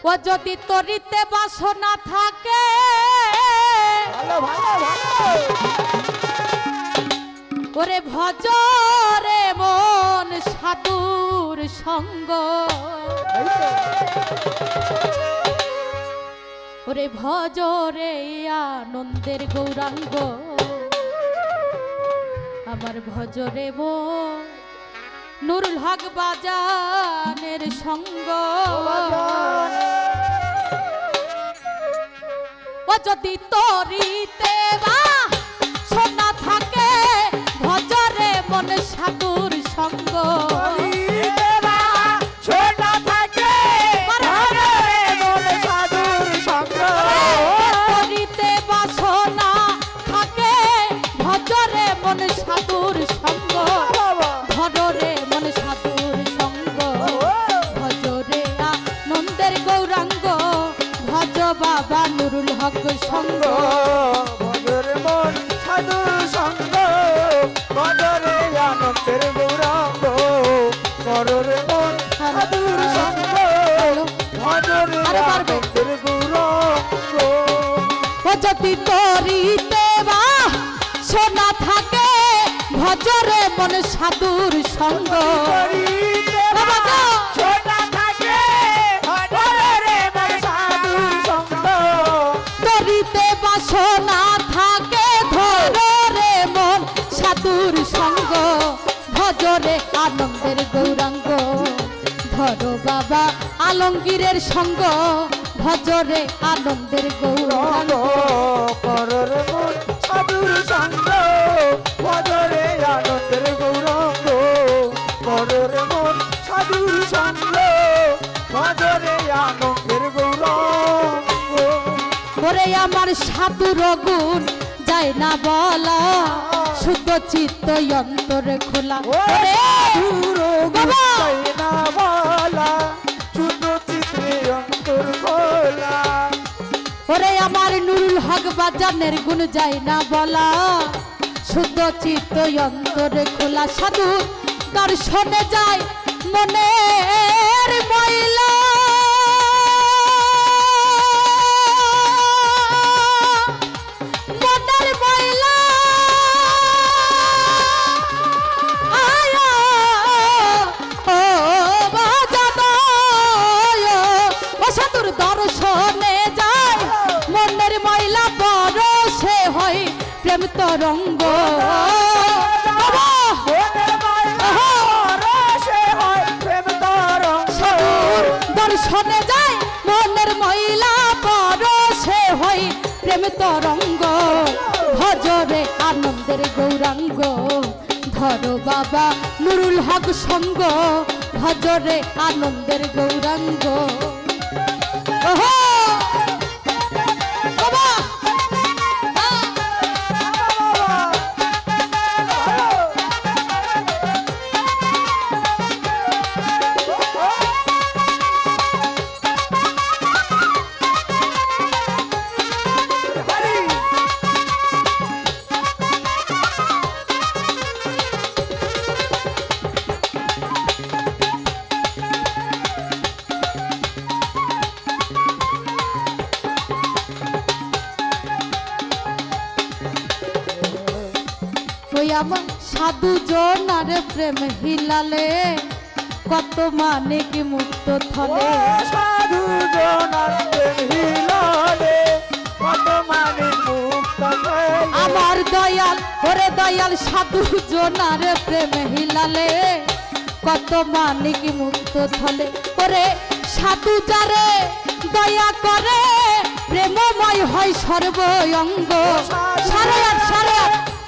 ও যদি তরিতে বাসনা থাকে ওরে ভজরে মন সাধুর সঙ্গ ওরে ভজরে আনন্দের গৌরাঙ্গ আমার ভজরে মন নুরুল হক বাজানের সঙ্গ ও যদি তরিতে বাসনা থাকে ভজরে মন সাধুর সঙ্গ তরিতে বাসনা থাকে ভজরে মন সাধুর সঙ্গ ভজরে মন সাধুর সঙ্গ ভজরে আনন্দের গৌরাঙ্গ ভজ বাবা নুরুল হক সঙ্গ ভজরে মন সাধুর সঙ্গ ভজরে আনন্দের গৌরাঙ্গ ভজরে মন সাধুর সঙ্গ ভজরে আনন্দের গৌরাঙ্গ ও যদি তরিতে বাসনা থাকে ভজরে মন সাধুর সঙ্গ তরিতে বাসনা থাকে ধরে মন সাধুর সঙ্গ ভজরে আনন্দের গৌরাঙ্গ ধরো বাবা আলমগীরের সঙ্গ ভজরে আনন্দের গৌরাঙ্গ কররে মন সাধুর সঙ্গ ভজরে আনন্দের গৌরাঙ্গ কররে মন সাধুর সঙ্গ ভজরে আনন্দের গৌরাঙ্গ ওরে আমার সাধুর গুণ যায় না বলা শুদ্ধ চিত্ত অন্তরে খোলা ওরে বাবা না বলা শুদ্ধ চিত্তে অন্তর খোলা ওরে আমার নুরুল হক বাজানের গুণ যায় না বলা শুদ্ধ চিত্ত অন্তরে খোলা সাধু দর্শনে যায় মনের ময়লা মনের ময়লা আয়া ও বাজানো ও সাধুর দর্শনে যায় মনের ময়লা বরসে হয় প্রেম তরঙ্গ দর্শনে যায় মনের ময়লা পরশে হই প্রেম তরঙ্গ ভজরে আনন্দের গৌরাঙ্গ ধরো বাবা নুরুল হক সঙ্গ ভজরে আনন্দের গৌরাঙ্গ ওহো বাবা আমার সাধু জনার প্রেম হিলালে কত মানে কি মুক্ত থলে সাধু জনার প্রেম হিলালে কত মানে মুক্ত থলে আমার দয়াল ওরে দয়াল সাধু জনার প্রেম হিলালে কত মানে কি মুক্ত থলে ওরে সাধু যারে দয়া করে প্রেমময় হয় সর্বঙ্গ সারে আট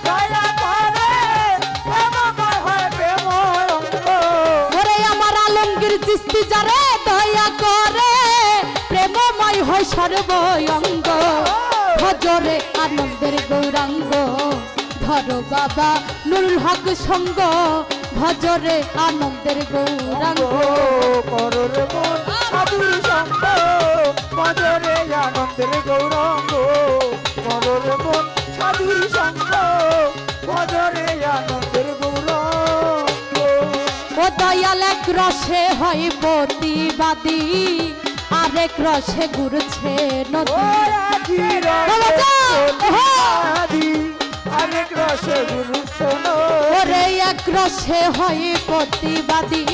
দয়া করে প্রেমময় হয় প্রেমঙ্গ ওরে আমার আলমগীর চিস্তি যারে দয়া করে প্রেমময় হয় সর্বঙ্গ ভজরে আনন্দের গৌরাঙ্গ ধরো বাবা নুরুল হক সঙ্গ ভজরে আনন্দের গৌরাঙ্গ কররে মন সাধুর সঙ্গ ভজরে আনন্দের গৌরাঙ্গ কররে মন সাধুর সঙ্গ ভজরে আনন্দের গৌরাঙ্গ ও দয়াল এক রসে হয় প্রতিবাদী আর আরেক রসে ঘুরছে নদী আরেক রসে ঘুরছে ওরে এক রসে হয় প্রতিবাদী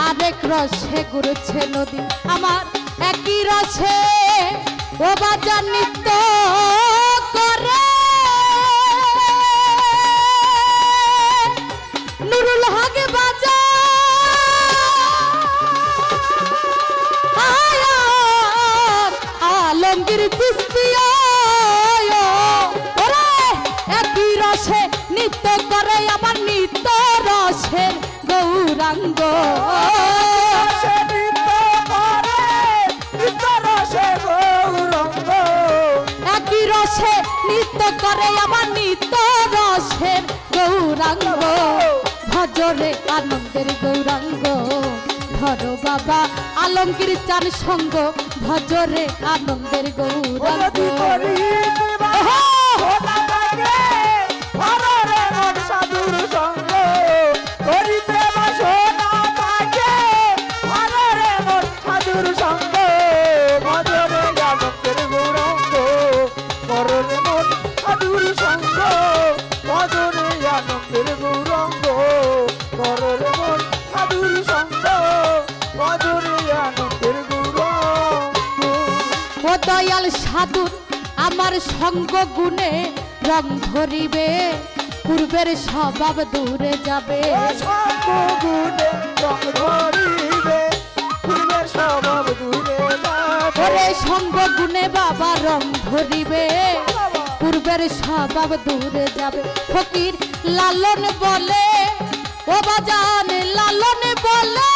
আরেক রসে ঘুরছে নদী আমার একই রসে ও বাজার নৃত্য করে নুরুল হক বাজার আলমগীর চিস্তিয়া ওরে একই রসে নৃত্য করে আমার নৃত্য রসের গৌরাঙ্গ একই রসে নৃত্য করে আমার নৃত্য রসের গৌরাঙ্গ ভজরে আনন্দের গৌরাঙ্গ ধরো বাবা আলমগীর চান সঙ্গ ভজরে আনন্দের গৌরাঙ্গ সাধুর সঙ্গ করিতে বাসনা তাকে ভারে মন সাধুর সঙ্গ ভজরে আনন্দের গৌরাঙ্গ কররে মন সাধুর সঙ্গ ভজরে আনন্দের গৌরাঙ্গ কররে মন সাধুর সঙ্গ ভজরে আনন্দের গৌরাঙ্গ ও দয়াল সাধুর আমার সঙ্গ গুণে রং ধরিবে পূর্বের স্বভাব দূরে যাবে ওরে সঙ্গ গুণে বাবা রং ধরিবে পূর্বের স্বভাব দূরে যাবে ফকির লালন বলে ও বাজান লালন বলে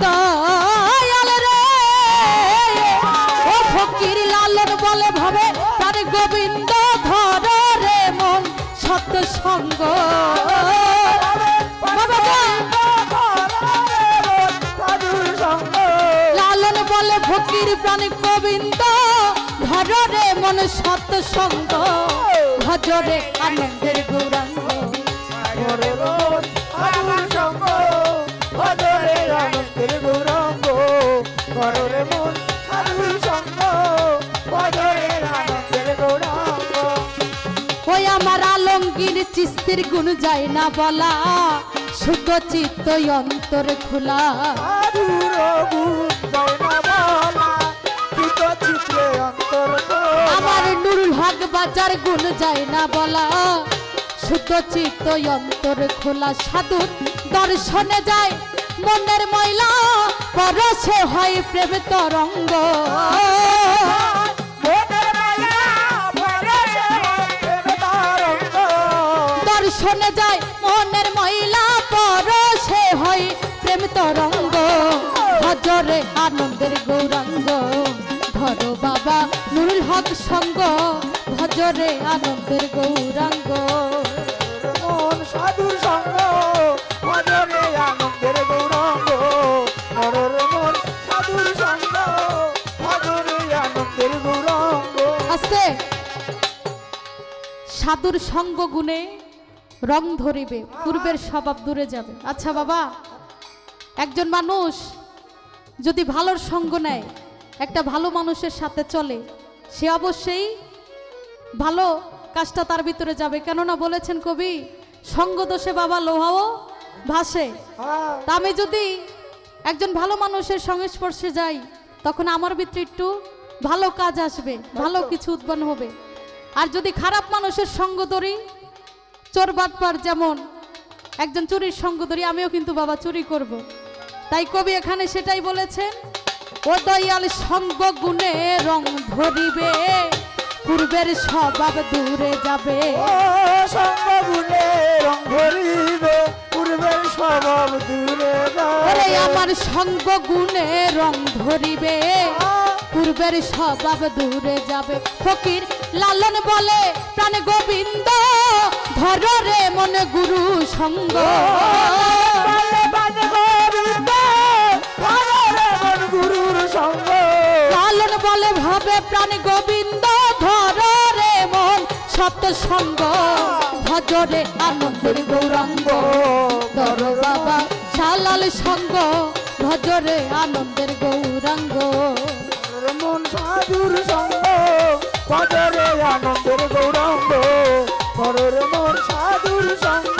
দয়াল রে ও ফকির লালন বলে ভাবে তার গোবিন্দ ধর রে মন সত্য সঙ্গ লালন বলে ফকির প্রাণ গোবিন্দ ধর রে মন সত্য সঙ্গ ভজরে আনন্দের গৌরাঙ্গ ওই আমার আলমগীর চিস্তির গুণ যায় না বলা শুদ্ধ চিত্ত অন্তর খোলা আমার নুরুল হক বাজার গুণ যায় না বলা শুদ্ধ চিত্ত অন্তর খোলা সাধুর দর্শনে যায় মনের ময়লা পরশে হয় প্রেম তরঙ্গ দর্শনে যায় মনের ময়লা পরশে হয় প্রেম তরঙ্গ ভজরে আনন্দের গৌরাঙ্গ ধরো বাবা নুরুল হক সঙ্গ ভজরে আনন্দের গৌরাঙ্গ সাধুর সঙ্গ ভজরে আনন্দের গৌরাঙ্গ সাধুর সঙ্গ ভজরে আনন্দের গৌরাঙ্গ আস্তে সাধুর সঙ্গ গুণে রং ধরিবে পূর্বের স্বভাব দূরে যাবে আচ্ছা বাবা একজন মানুষ যদি ভালোর সঙ্গ নেয় একটা ভালো মানুষের সাথে চলে সে অবশ্যই ভালো কাজটা তার ভিতরে যাবে কেননা বলেছেন কবি সঙ্গ দোষে বাবা লোহাও ভাসে তা আমি যদি একজন ভালো মানুষের সংস্পর্শে যাই তখন আমার ভিতরে একটু ভালো কাজ আসবে ভালো কিছু উৎপন্ন হবে আর যদি খারাপ মানুষের সঙ্গ ধরি চোর বাটপার যেমন একজন চুরির সঙ্গ ধরি আমিও কিন্তু বাবা চুরি করব তাই কবি এখানে সেটাই বলেছেন ও দয়াল সঙ্গ গুণে রং ধরিবে পূর্বের স্বভাব দূরে যাবে সঙ্গ গুণে রং ধরিবে পূর্বের স্বভাব দূরে যাবে আমার সঙ্গ গুণে রং ধরিবে পূর্বের স্বভাব দূরে যাবে ফকির লালন বলে প্রাণ গোবিন্দ ধর রে মনে গুরু সঙ্গ গুরুর সঙ্গ লালন বলে ভাবে প্রাণ গোবিন্দ ধর রে মন সত্য সঙ্গ ভজরে আনন্দের গৌরাঙ্গ ধর বাবা শালাল সঙ্গ ভজরে আনন্দের গৌরাঙ্গ মন সাধুর সঙ্গ ভজরে আনন্দের গৌরাঙ্গ ঘরের মন সাধুর সঙ্গ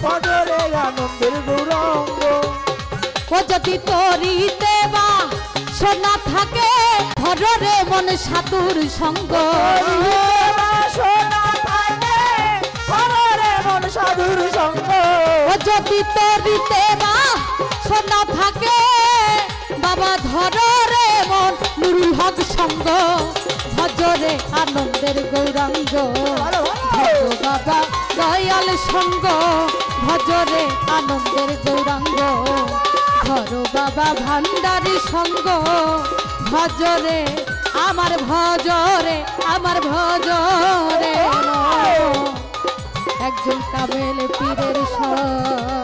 ভজরে আনন্দের গৌরাঙ্গ ও যদি তরিতে বা সোনা থাকে ধরে মন সাধুর সঙ্গ সোনা থাকে ঘরের মন সাধুর সঙ্গ ও যদি তরিতে বা সোনা থাকে বাবা ধরে মন নুরুল হক সঙ্গ ভজরে আনন্দের গৌরাঙ্গ ভজ বাবা দয়াল সঙ্গ ভজরে আনন্দের গৌরাঙ্গ ধর বাবা ভান্ডারী সঙ্গ ভজরে আমার ভজরে একজন কামেল পীরের সঙ্গ